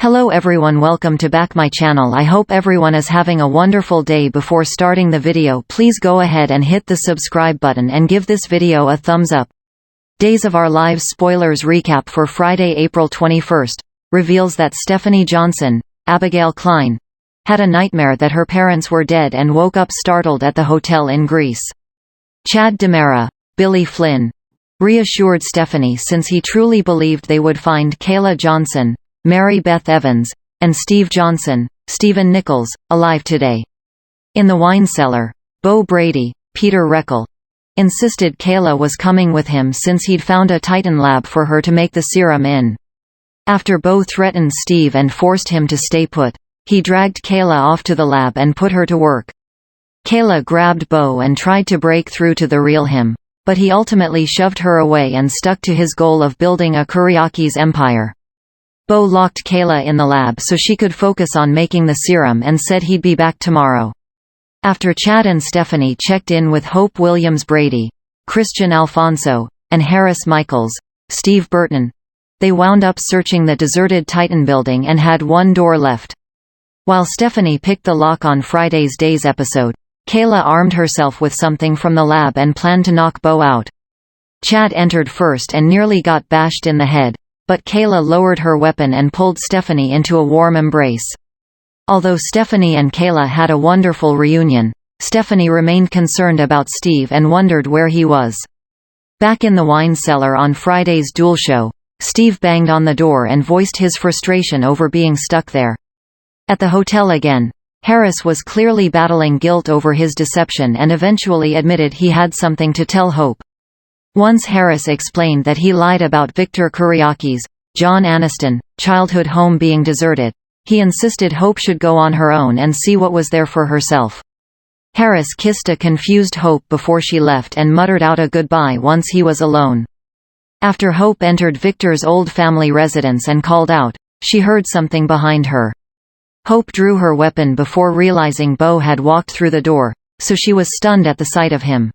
Hello everyone, welcome to back my channel. I hope everyone is having a wonderful day. Before starting the video, please go ahead and hit the subscribe button and give this video a thumbs up. Days of Our Lives spoilers recap for Friday, April 21st, reveals that Stephanie Johnson, Abigail Klein, had a nightmare that her parents were dead and woke up startled at the hotel in Greece. Chad DiMera, Billy Flynn, reassured Stephanie since he truly believed they would find Kayla Johnson, Mary Beth Evans, and Steve Johnson, Stephen Nichols, alive today. In the wine cellar, Bo Brady, Peter Reckell, insisted Kayla was coming with him since he'd found a Titan lab for her to make the serum in. After Bo threatened Steve and forced him to stay put, he dragged Kayla off to the lab and put her to work. Kayla grabbed Bo and tried to break through to the real him, but he ultimately shoved her away and stuck to his goal of building a Kuriakis empire. Bo locked Kayla in the lab so she could focus on making the serum and said he'd be back tomorrow. After Chad and Stephanie checked in with Hope Williams Brady, Christian Alfonso, and Harris Michaels, Steve Burton, they wound up searching the deserted Titan building and had one door left. While Stephanie picked the lock on Friday's Days episode, Kayla armed herself with something from the lab and planned to knock Bo out. Chad entered first and nearly got bashed in the head, but Kayla lowered her weapon and pulled Stephanie into a warm embrace. Although Stephanie and Kayla had a wonderful reunion, Stephanie remained concerned about Steve and wondered where he was. Back in the wine cellar on Friday's Duel show, Steve banged on the door and voiced his frustration over being stuck there. At the hotel again, Harris was clearly battling guilt over his deception and eventually admitted he had something to tell Hope. Once Harris explained that he lied about Victor Kuriakis, John Aniston, childhood home being deserted, he insisted Hope should go on her own and see what was there for herself. Harris kissed a confused Hope before she left and muttered out a goodbye once he was alone. After Hope entered Victor's old family residence and called out, she heard something behind her. Hope drew her weapon before realizing Bo had walked through the door, so she was stunned at the sight of him.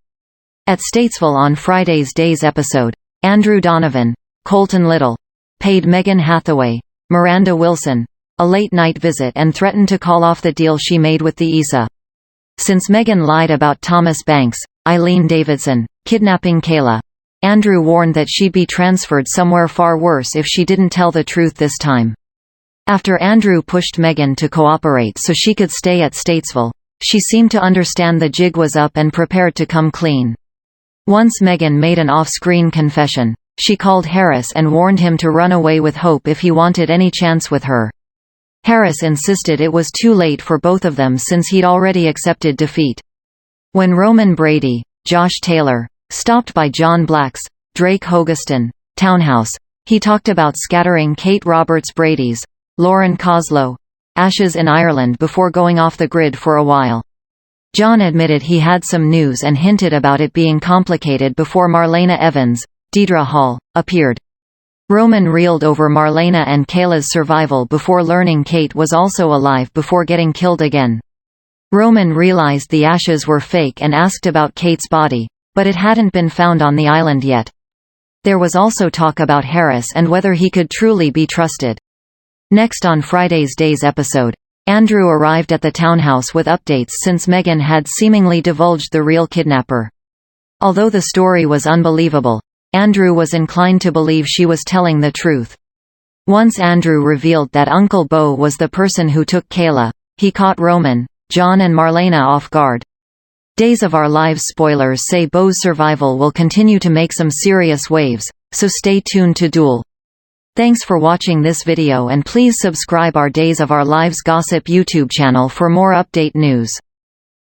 At Statesville on Friday's Days episode, Andrew Donovan, Colton Little, paid Megan Hathaway, Miranda Wilson, a late-night visit and threatened to call off the deal she made with the Issa. Since Megan lied about Thomas Banks, Eileen Davidson, kidnapping Kayla, Andrew warned that she'd be transferred somewhere far worse if she didn't tell the truth this time. After Andrew pushed Megan to cooperate so she could stay at Statesville, she seemed to understand the jig was up and prepared to come clean. Once Megan made an off-screen confession, she called Harris and warned him to run away with Hope if he wanted any chance with her. Harris insisted it was too late for both of them since he'd already accepted defeat. When Roman Brady, Josh Taylor, stopped by John Black's, Drake Hogestyn, townhouse, he talked about scattering Kate Roberts Brady's, Lauren Koslow, ashes in Ireland before going off the grid for a while. John admitted he had some news and hinted about it being complicated before Marlena Evans, Deidre Hall, appeared. Roman reeled over Marlena and Kayla's survival before learning Kate was also alive before getting killed again. Roman realized the ashes were fake and asked about Kate's body, but it hadn't been found on the island yet. There was also talk about Harris and whether he could truly be trusted. Next on Friday's Days episode, Andrew arrived at the townhouse with updates since Megan had seemingly divulged the real kidnapper. Although the story was unbelievable, Andrew was inclined to believe she was telling the truth. Once Andrew revealed that Uncle Bo was the person who took Kayla, he caught Roman, John and Marlena off guard. Days of Our Lives spoilers say Bo's survival will continue to make some serious waves, so stay tuned to Duel. Thanks for watching this video and please subscribe our Days of Our Lives Gossip YouTube channel for more update news.